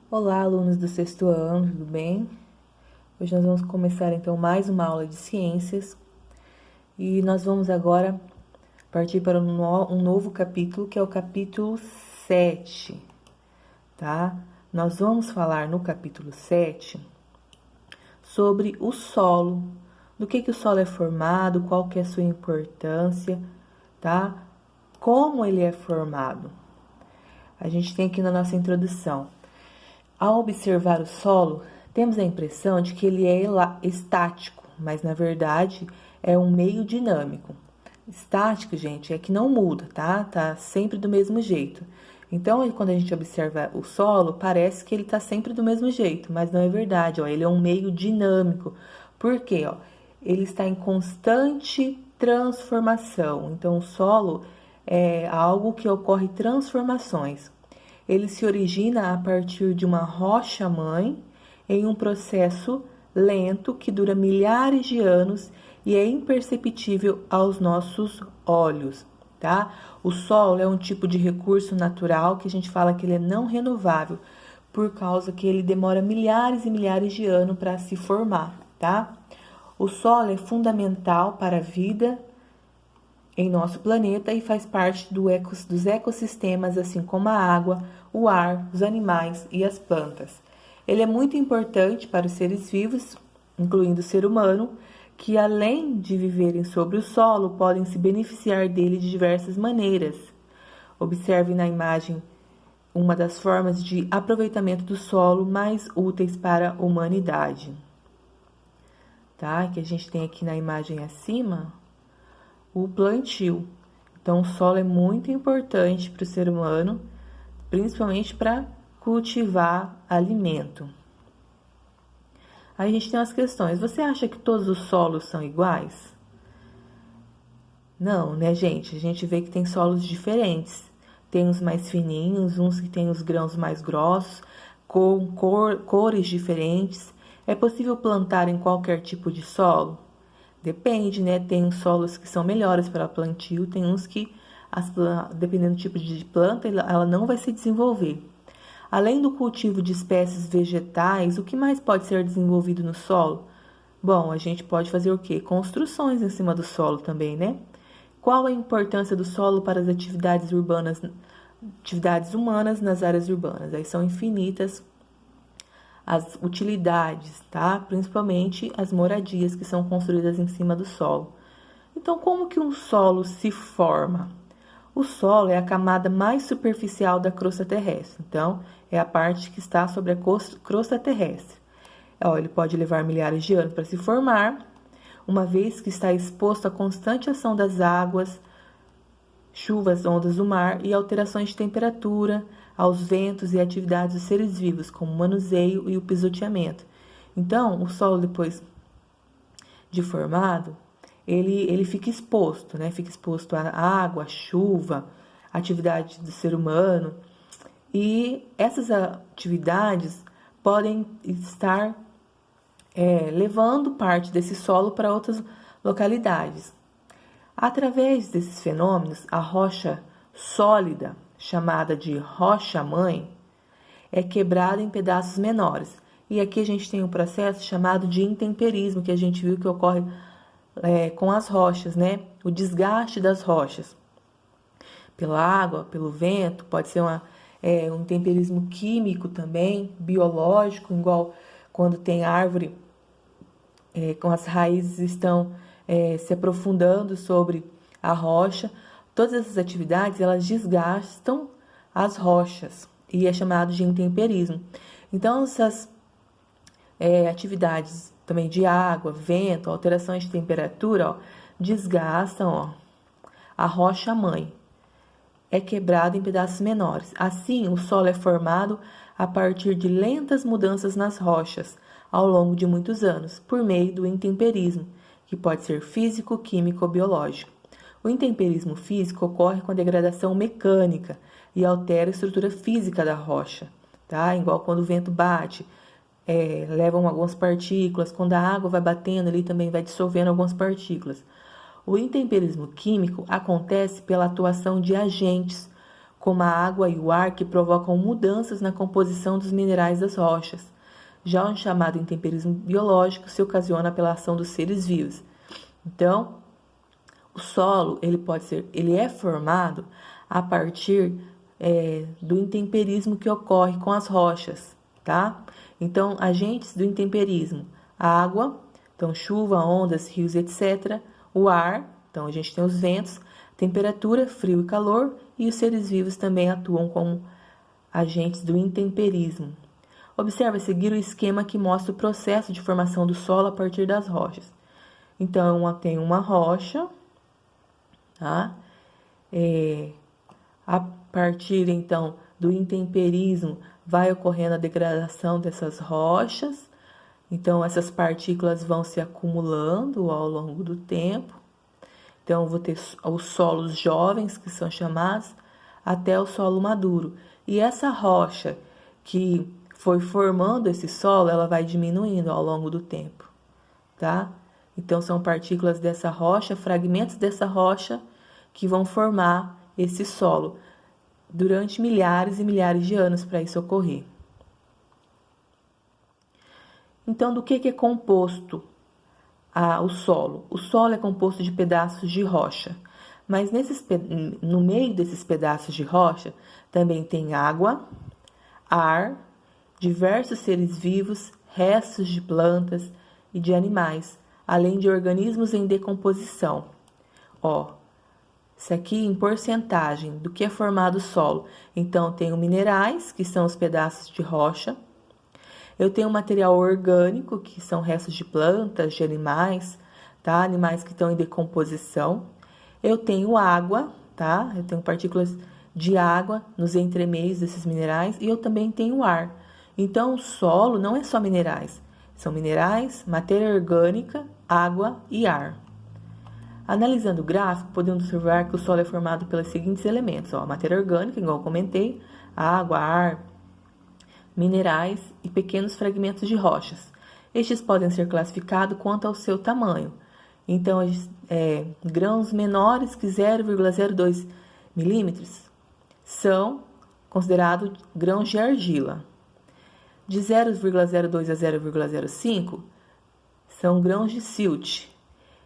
Olá, alunos do sexto ano, tudo bem? Hoje nós vamos começar então mais uma aula de ciências e nós vamos agora partir para um novo capítulo, que é o capítulo 7, tá? Nós vamos falar no capítulo 7 sobre o solo, do que o solo é formado, qual que é a sua importância, tá? Como ele é formado. A gente tem aqui na nossa introdução. Ao observar o solo, temos a impressão de que ele é estático, mas na verdade é um meio dinâmico. Estático, gente, é que não muda, tá? Tá sempre do mesmo jeito. Então, quando a gente observa o solo, parece que ele tá sempre do mesmo jeito, mas não é verdade, ó. Ele é um meio dinâmico. Por quê, ó? Ele está em constante transformação. Então, o solo é algo que ocorre transformações. Ele se origina a partir de uma rocha-mãe em um processo lento que dura milhares de anos e é imperceptível aos nossos olhos, tá? O solo é um tipo de recurso natural que a gente fala que ele é não renovável, por causa que ele demora milhares e milhares de anos para se formar, tá? O solo é fundamental para a vida em nosso planeta e faz parte dos ecossistemas, assim como a água, o ar, os animais e as plantas. Ele é muito importante para os seres vivos, incluindo o ser humano, que além de viverem sobre o solo, podem se beneficiar dele de diversas maneiras. Observe na imagem uma das formas de aproveitamento do solo mais úteis para a humanidade. Tá? Que a gente tem aqui na imagem acima, o plantio. Então, o solo é muito importante para o ser humano, principalmente para cultivar alimento. Aí a gente tem umas questões. Você acha que todos os solos são iguais? Não, né, gente? A gente vê que tem solos diferentes. Tem uns mais fininhos, uns que tem os grãos mais grossos, com cores diferentes. É possível plantar em qualquer tipo de solo? Depende, né? Tem solos que são melhores para plantio, tem uns que, dependendo do tipo de planta, ela não vai se desenvolver. Além do cultivo de espécies vegetais, o que mais pode ser desenvolvido no solo? Bom, a gente pode fazer o quê? Construções em cima do solo também, né? Qual a importância do solo para as atividades humanas nas áreas urbanas? Aí são infinitas as utilidades, tá? Principalmente as moradias que são construídas em cima do solo. Então, como que um solo se forma? O solo é a camada mais superficial da crosta terrestre. Então, é a parte que está sobre a crosta terrestre. Ele pode levar milhares de anos para se formar, uma vez que está exposto à constante ação das águas, chuvas, ondas do mar e alterações de temperatura, aos ventos e atividades dos seres vivos, como o manuseio e o pisoteamento. Então, o solo, depois de formado, ele fica exposto, né? Fica exposto à água, à chuva, à atividade do ser humano. E essas atividades podem estar levando parte desse solo para outras localidades. Através desses fenômenos, a rocha sólida, chamada de rocha-mãe, é quebrada em pedaços menores. E aqui a gente tem um processo chamado de intemperismo, que a gente viu que ocorre com as rochas, né? O desgaste das rochas. Pela água, pelo vento, pode ser um intemperismo químico também, biológico, igual quando tem árvore com as raízes estão se aprofundando sobre a rocha. Todas essas atividades, elas desgastam as rochas e é chamado de intemperismo. Então, essas atividades também de água, vento, alterações de temperatura, desgastam a rocha-mãe. É quebrado em pedaços menores. Assim, o solo é formado a partir de lentas mudanças nas rochas, ao longo de muitos anos, por meio do intemperismo, que pode ser físico, químico ou biológico. O intemperismo físico ocorre com a degradação mecânica e altera a estrutura física da rocha, tá? Igual quando o vento bate, levam algumas partículas, quando a água vai batendo, ele também vai dissolvendo algumas partículas. O intemperismo químico acontece pela atuação de agentes, como a água e o ar, que provocam mudanças na composição dos minerais das rochas. Já o chamado intemperismo biológico se ocasiona pela ação dos seres vivos. Então, o solo, ele é formado a partir do intemperismo que ocorre com as rochas, tá? Então, agentes do intemperismo: a água, então chuva, ondas, rios, etc. O ar, então a gente tem os ventos, temperatura, frio e calor, e os seres vivos também atuam como agentes do intemperismo. Observe a seguir o esquema que mostra o processo de formação do solo a partir das rochas. Então, tem uma rocha, tá? A partir, então, do intemperismo, vai ocorrendo a degradação dessas rochas. Então, essas partículas vão se acumulando ao longo do tempo. Então, eu vou ter os solos jovens, que são chamados, até o solo maduro. E essa rocha que foi formando esse solo, ela vai diminuindo ao longo do tempo, tá? Então, são partículas dessa rocha, fragmentos dessa rocha, que vão formar esse solo durante milhares e milhares de anos para isso ocorrer. Então, do que é composto o solo? O solo é composto de pedaços de rocha, mas no meio desses pedaços de rocha também tem água, ar, diversos seres vivos, restos de plantas e de animais, além de organismos em decomposição. Isso aqui em porcentagem do que é formado o solo. Então, tenho minerais, que são os pedaços de rocha. Eu tenho material orgânico, que são restos de plantas, de animais, tá? Animais que estão em decomposição. Eu tenho água, tá? Eu tenho partículas de água nos entremeios desses minerais. E eu também tenho ar. Então, o solo não é só minerais. São minerais, matéria orgânica, água e ar. Analisando o gráfico, podemos observar que o solo é formado pelos seguintes elementos: matéria orgânica, igual eu comentei, água, ar, minerais e pequenos fragmentos de rochas. Estes podem ser classificados quanto ao seu tamanho. Então, grãos menores que 0,02 milímetros são considerados grãos de argila. De 0,02 a 0,05 são grãos de silt.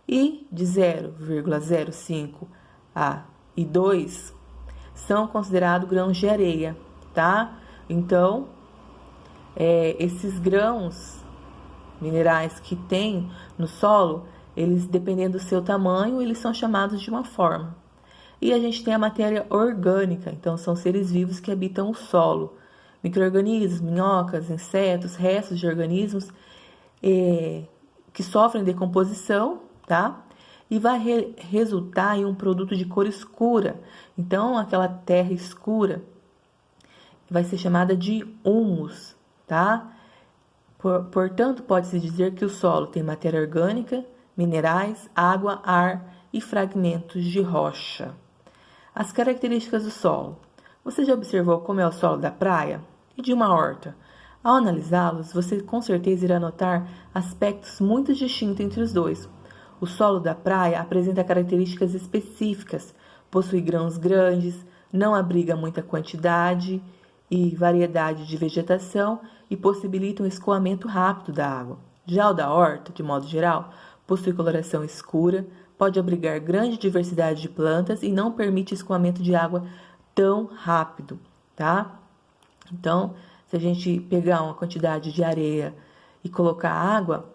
E de 0,05 a 2 são considerados grãos de areia, tá? Então, esses grãos minerais que tem no solo, eles, dependendo do seu tamanho, eles são chamados de uma forma. E a gente tem a matéria orgânica, então são seres vivos que habitam o solo. Micro-organismos, minhocas, insetos, restos de organismos que sofrem decomposição, tá? E vai resultar em um produto de cor escura. Então, aquela terra escura vai ser chamada de humus, tá? Portanto, pode-se dizer que o solo tem matéria orgânica, minerais, água, ar e fragmentos de rocha. As características do solo. Você já observou como é o solo da praia e de uma horta? Ao analisá-los, você com certeza irá notar aspectos muito distintos entre os dois. O solo da praia apresenta características específicas, possui grãos grandes, não abriga muita quantidade e variedade de vegetação e possibilita um escoamento rápido da água. Já o da horta, de modo geral, possui coloração escura, pode abrigar grande diversidade de plantas e não permite escoamento de água tão rápido, tá? Então, se a gente pegar uma quantidade de areia e colocar água,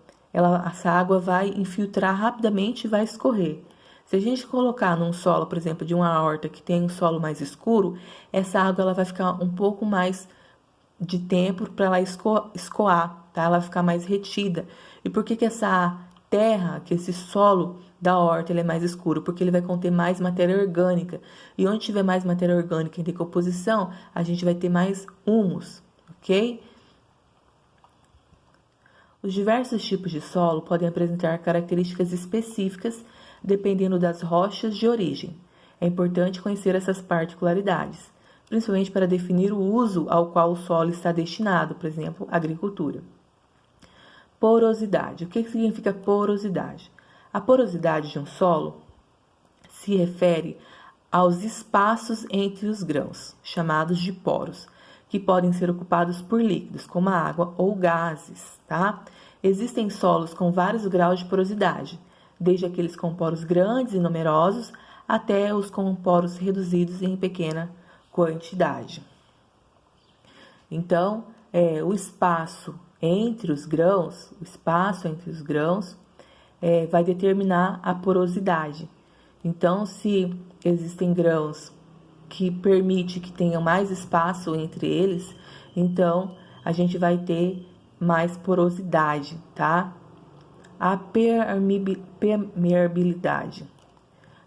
essa água vai infiltrar rapidamente e vai escorrer. Se a gente colocar num solo, por exemplo, de uma horta que tem um solo mais escuro, essa água ela vai ficar um pouco mais de tempo para ela escoar, tá? Ela vai ficar mais retida. E por que essa terra, que esse solo da horta ele é mais escuro? Porque ele vai conter mais matéria orgânica. E onde tiver mais matéria orgânica em decomposição, a gente vai ter mais humus, ok? Os diversos tipos de solo podem apresentar características específicas dependendo das rochas de origem. É importante conhecer essas particularidades, principalmente para definir o uso ao qual o solo está destinado, por exemplo, agricultura. Porosidade. O que significa porosidade? A porosidade de um solo se refere aos espaços entre os grãos, chamados de poros, que podem ser ocupados por líquidos, como a água ou gases, tá? Existem solos com vários graus de porosidade, desde aqueles com poros grandes e numerosos até os com poros reduzidos em pequena quantidade. Então, o espaço entre os grãos, vai determinar a porosidade. Então, se existem grãos que permite que tenham mais espaço entre eles, então a gente vai ter mais porosidade, tá? A permeabilidade,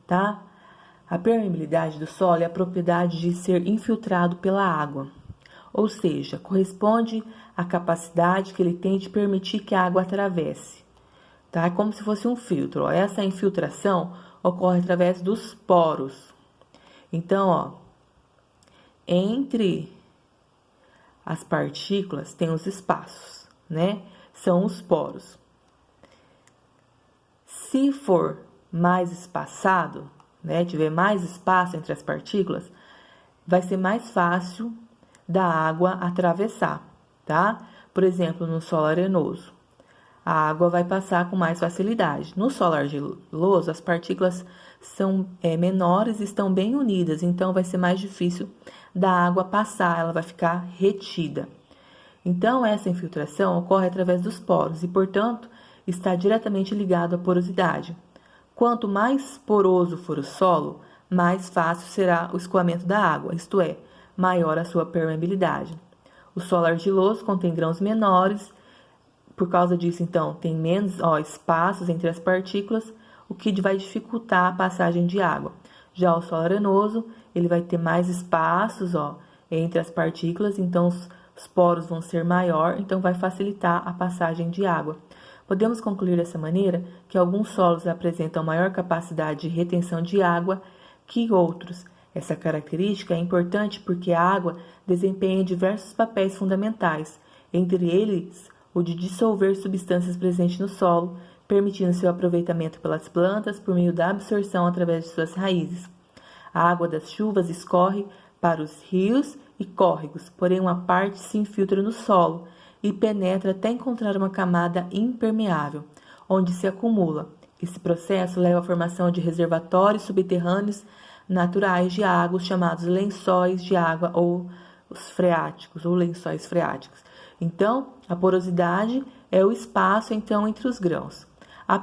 tá? A permeabilidade do solo é a propriedade de ser infiltrado pela água, ou seja, corresponde à capacidade que ele tem de permitir que a água atravesse, tá? É como se fosse um filtro, ó. Essa infiltração ocorre através dos poros. Então, ó, entre as partículas tem os espaços, né? São os poros. Se for mais espaçado, né, tiver mais espaço entre as partículas, vai ser mais fácil da água atravessar, tá? Por exemplo, no solo arenoso, a água vai passar com mais facilidade. No solo argiloso, as partículas são menores e estão bem unidas, então vai ser mais difícil da água passar, ela vai ficar retida. Então, essa infiltração ocorre através dos poros e, portanto, está diretamente ligado à porosidade. Quanto mais poroso for o solo, mais fácil será o escoamento da água, isto é, maior a sua permeabilidade. O solo argiloso contém grãos menores, por causa disso, então, tem menos espaços entre as partículas, o que vai dificultar a passagem de água. Já o solo arenoso, ele vai ter mais espaços entre as partículas, então os poros vão ser maior, então vai facilitar a passagem de água. Podemos concluir dessa maneira que alguns solos apresentam maior capacidade de retenção de água que outros. Essa característica é importante porque a água desempenha diversos papéis fundamentais, entre eles o de dissolver substâncias presentes no solo, permitindo seu aproveitamento pelas plantas por meio da absorção através de suas raízes. A água das chuvas escorre para os rios e córregos, porém uma parte se infiltra no solo e penetra até encontrar uma camada impermeável, onde se acumula. Esse processo leva à formação de reservatórios subterrâneos naturais de água, chamados lençóis de água ou os freáticos, ou lençóis freáticos. Então, a porosidade é o espaço então entre os grãos. A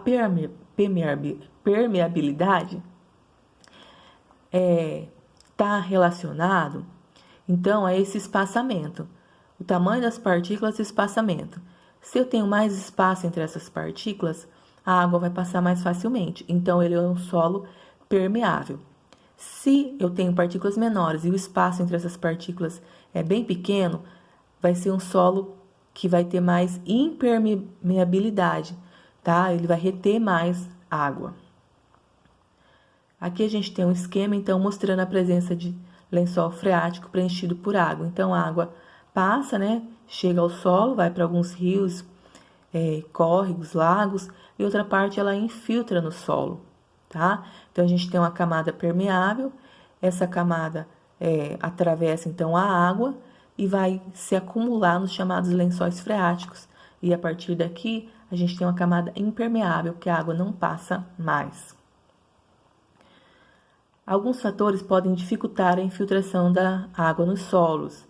permeabilidade está relacionado então a esse espaçamento, o tamanho das partículas e o espaçamento. Se eu tenho mais espaço entre essas partículas, a água vai passar mais facilmente, então ele é um solo permeável. Se eu tenho partículas menores e o espaço entre essas partículas é bem pequeno, vai ser um solo que vai ter mais impermeabilidade, tá? Ele vai reter mais água. Aqui a gente tem um esquema, então, mostrando a presença de lençol freático preenchido por água. Então, a água passa, né? Chega ao solo, vai para alguns rios, córregos, lagos, e outra parte ela infiltra no solo, tá? Então, a gente tem uma camada permeável, essa camada atravessa, então, a água e vai se acumular nos chamados lençóis freáticos. E a partir daqui, a gente tem uma camada impermeável, que a água não passa mais. Alguns fatores podem dificultar a infiltração da água nos solos.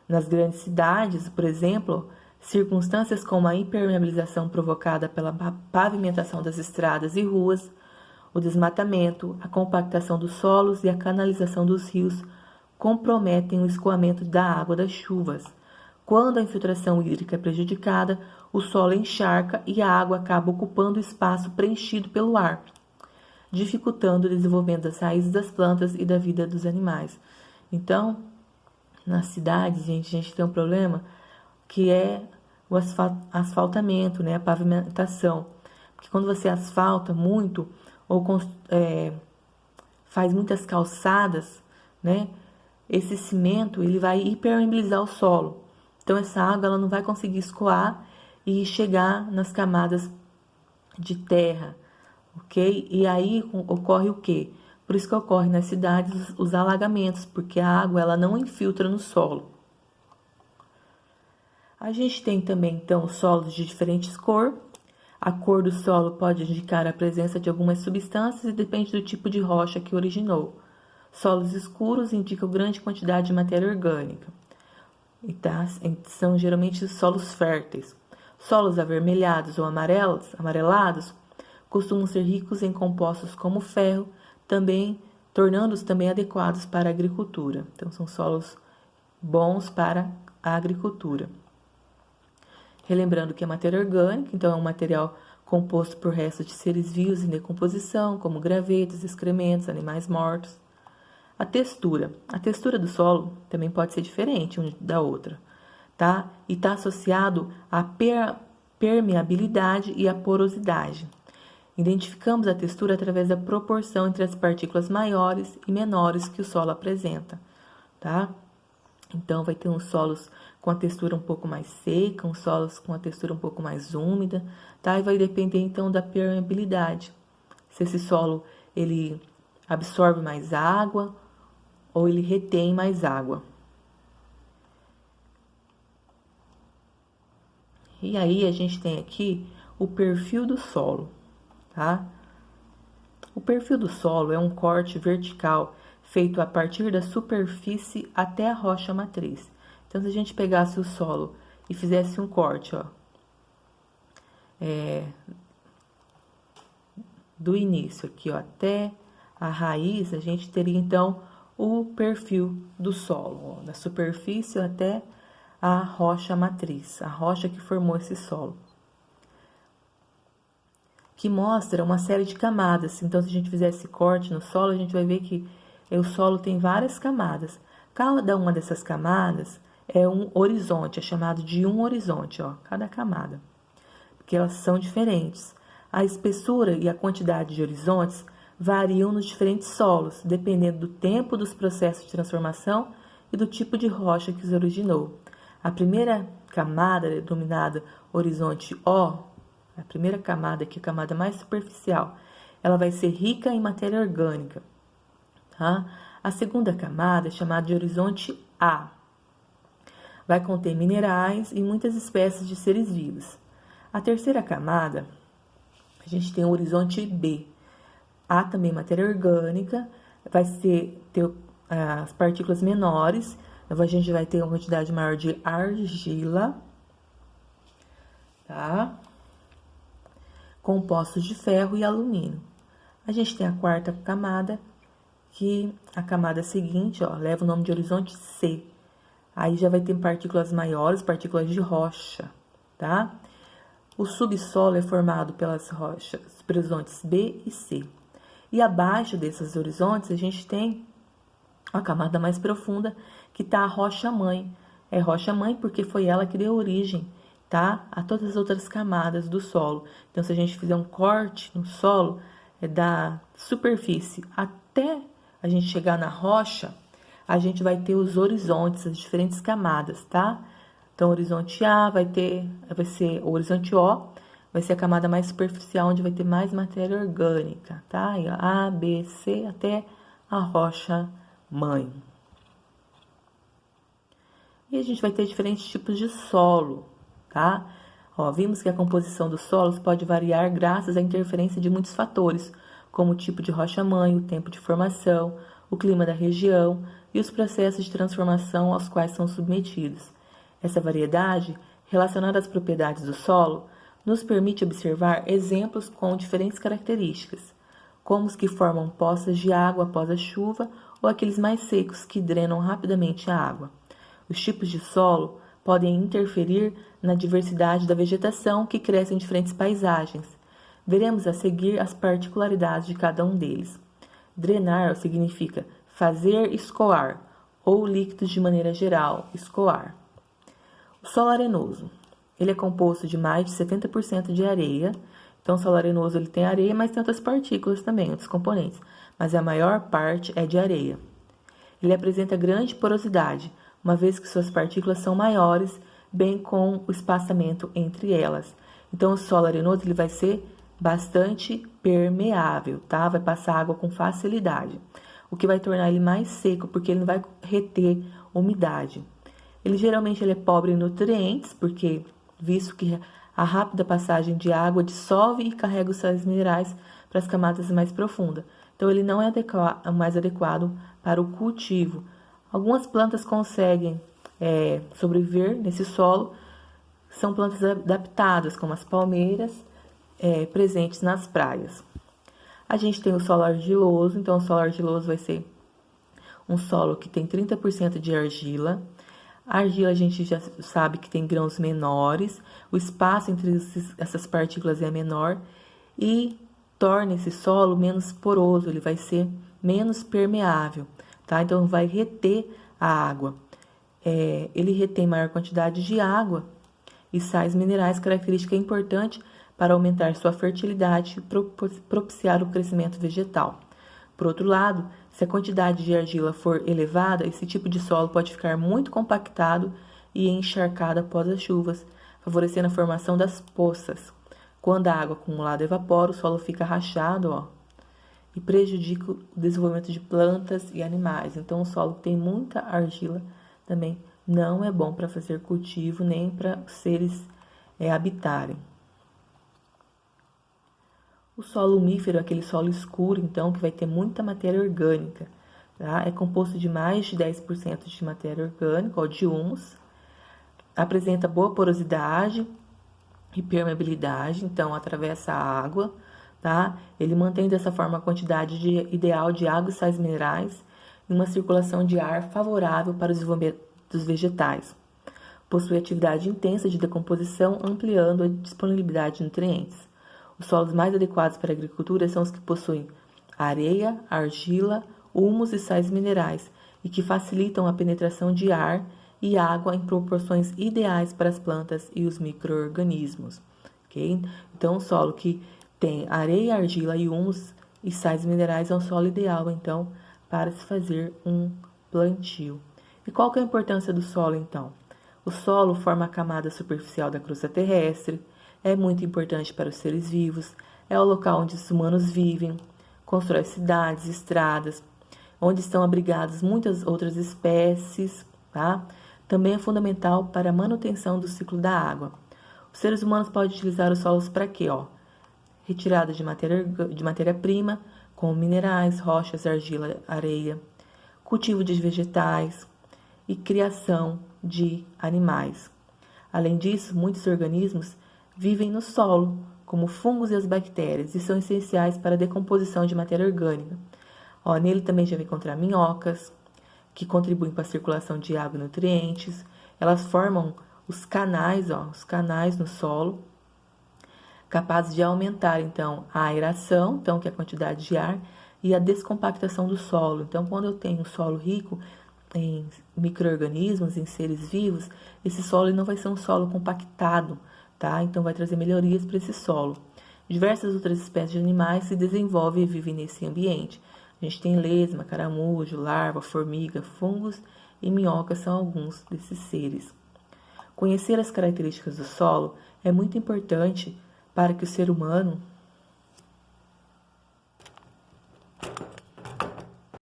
Nas grandes cidades, por exemplo, circunstâncias como a impermeabilização provocada pela pavimentação das estradas e ruas, o desmatamento, a compactação dos solos e a canalização dos rios comprometem o escoamento da água das chuvas. Quando a infiltração hídrica é prejudicada, o solo encharca e a água acaba ocupando o espaço preenchido pelo ar, dificultando o desenvolvimento das raízes das plantas e da vida dos animais. Então, nas cidades, a gente tem um problema que é o asfaltamento, né, a pavimentação. Porque quando você asfalta muito ou faz muitas calçadas, né, esse cimento ele vai hipermeabilizar o solo. Então, essa água ela não vai conseguir escoar e chegar nas camadas de terra, ok? E aí ocorre o quê? Por isso que ocorre nas cidades os alagamentos, porque a água ela não infiltra no solo. A gente tem também, então, solos de diferentes cores. A cor do solo pode indicar a presença de algumas substâncias e depende do tipo de rocha que originou. Solos escuros indicam grande quantidade de matéria orgânica. São geralmente solos férteis. Solos avermelhados ou amarelados costumam ser ricos em compostos como ferro, tornando-os também adequados para a agricultura. Então, são solos bons para a agricultura. Relembrando que a matéria orgânica, então, é um material composto por restos de seres vivos em decomposição, como gravetos, excrementos, animais mortos. A textura do solo também pode ser diferente uma da outra, tá? E está associado à permeabilidade e à porosidade. Identificamos a textura através da proporção entre as partículas maiores e menores que o solo apresenta, tá? Então, vai ter uns solos com a textura um pouco mais seca, uns solos com a textura um pouco mais úmida, tá? E vai depender, então, da permeabilidade. Se esse solo, ele absorve mais água ou ele retém mais água. E aí, a gente tem aqui o perfil do solo, tá? O perfil do solo é um corte vertical feito a partir da superfície até a rocha matriz. Então, se a gente pegasse o solo e fizesse um corte, ó, do início aqui, ó, até a raiz, a gente teria, então, o perfil do solo, ó, da superfície até a rocha matriz, a rocha que formou esse solo, que mostra uma série de camadas. Então, se a gente fizer esse corte no solo, a gente vai ver que o solo tem várias camadas. Cada uma dessas camadas é um horizonte, é chamado de um horizonte, ó, cada camada, porque elas são diferentes. A espessura e a quantidade de horizontes variam nos diferentes solos, dependendo do tempo dos processos de transformação e do tipo de rocha que os originou. A primeira camada, denominada horizonte O, a primeira camada, que é a camada mais superficial, ela vai ser rica em matéria orgânica, tá? A segunda camada é chamada de horizonte A, vai conter minerais e muitas espécies de seres vivos. A terceira camada, a gente tem o horizonte B. Há também matéria orgânica, vai ter as partículas menores, a gente vai ter uma quantidade maior de argila, tá? Compostos de ferro e alumínio. A gente tem a quarta camada, que a camada seguinte, ó, leva o nome de horizonte C. Aí já vai ter partículas maiores, partículas de rocha, tá? O subsolo é formado pelas rochas, horizontes B e C. E abaixo desses horizontes, a gente tem a camada mais profunda, que está a rocha-mãe. É rocha-mãe porque foi ela que deu origem, tá? A todas as outras camadas do solo. Então, se a gente fizer um corte no solo, da superfície até a gente chegar na rocha, a gente vai ter os horizontes, as diferentes camadas, tá? Então, o horizonte A vai ser o horizonte O, vai ser a camada mais superficial, onde vai ter mais matéria orgânica, tá? E A, B, C, até a rocha-mãe. E a gente vai ter diferentes tipos de solo, tá? Ó, vimos que a composição dos solos pode variar graças à interferência de muitos fatores, como o tipo de rocha-mãe, o tempo de formação, o clima da região e os processos de transformação aos quais são submetidos. Essa variedade, relacionada às propriedades do solo, nos permite observar exemplos com diferentes características, como os que formam poças de água após a chuva ou aqueles mais secos que drenam rapidamente a água. Os tipos de solo podem interferir na diversidade da vegetação que cresce em diferentes paisagens. Veremos a seguir as particularidades de cada um deles. Drenar significa fazer escoar, ou líquidos de maneira geral, escoar. O solo arenoso. Ele é composto de mais de 70% de areia. Então, o solo arenoso ele tem areia, mas tem outras partículas também, outros componentes. Mas a maior parte é de areia. Ele apresenta grande porosidade, uma vez que suas partículas são maiores, bem com o espaçamento entre elas. Então, o solo arenoso ele vai ser bastante permeável, tá? Vai passar água com facilidade, o que vai tornar ele mais seco, porque ele não vai reter umidade. Ele é pobre em nutrientes, porque visto que a rápida passagem de água dissolve e carrega os sais minerais para as camadas mais profundas. Então, ele não é o mais adequado para o cultivo. Algumas plantas conseguem sobreviver nesse solo, são plantas adaptadas, como as palmeiras, presentes nas praias. A gente tem o solo argiloso, então o solo argiloso vai ser um solo que tem 30% de argila. A argila a gente já sabe que tem grãos menores, o espaço entre essas partículas é menor e torna esse solo menos poroso, ele vai ser menos permeável, tá? Então vai reter a água. Ele retém maior quantidade de água e sais minerais, característica importante para aumentar sua fertilidade e propiciar o crescimento vegetal. Por outro lado, se a quantidade de argila for elevada, esse tipo de solo pode ficar muito compactado e encharcado após as chuvas, favorecendo a formação das poças. Quando a água acumulada evapora, o solo fica rachado, e prejudica o desenvolvimento de plantas e animais. Então, o solo que tem muita argila também não é bom para fazer cultivo, nem para os seres habitarem. O solo umífero é aquele solo escuro, então, que vai ter muita matéria orgânica, tá? É composto de mais de 10% de matéria orgânica, ou de humus. Apresenta boa porosidade e permeabilidade, então, atravessa a água, tá? Ele mantém dessa forma a quantidade ideal de água e sais minerais e uma circulação de ar favorável para o desenvolvimento dos vegetais. Possui atividade intensa de decomposição, ampliando a disponibilidade de nutrientes. Os solos mais adequados para a agricultura são os que possuem areia, argila, humus e sais minerais e que facilitam a penetração de ar e água em proporções ideais para as plantas e os micro-organismos. Okay? Então, o solo que tem areia, argila e humus e sais minerais é um solo ideal, então, para se fazer um plantio. E qual que é a importância do solo, então? O solo forma a camada superficial da crosta terrestre, é muito importante para os seres vivos, é o local onde os humanos vivem, constrói cidades, estradas, onde estão abrigadas muitas outras espécies, tá? Também é fundamental para a manutenção do ciclo da água. Os seres humanos podem utilizar os solos para quê? Retirada de matéria-prima, como minerais, rochas, argila, areia, cultivo de vegetais e criação de animais. Além disso, muitos organismos vivem no solo, como fungos e as bactérias, e são essenciais para a decomposição de matéria orgânica. Nele também já vai encontrar minhocas, que contribuem para a circulação de água e nutrientes. Elas formam os canais no solo, capazes de aumentar, então, a aeração, então, que é a quantidade de ar, e a descompactação do solo. Então, quando eu tenho um solo rico em micro-organismos, em seres vivos, esse solo não vai ser um solo compactado, tá? Então, vai trazer melhorias para esse solo. Diversas outras espécies de animais se desenvolvem e vivem nesse ambiente. A gente tem lesma, caramujo, larva, formiga, fungos e minhocas são alguns desses seres. Conhecer as características do solo é muito importante para que o ser humano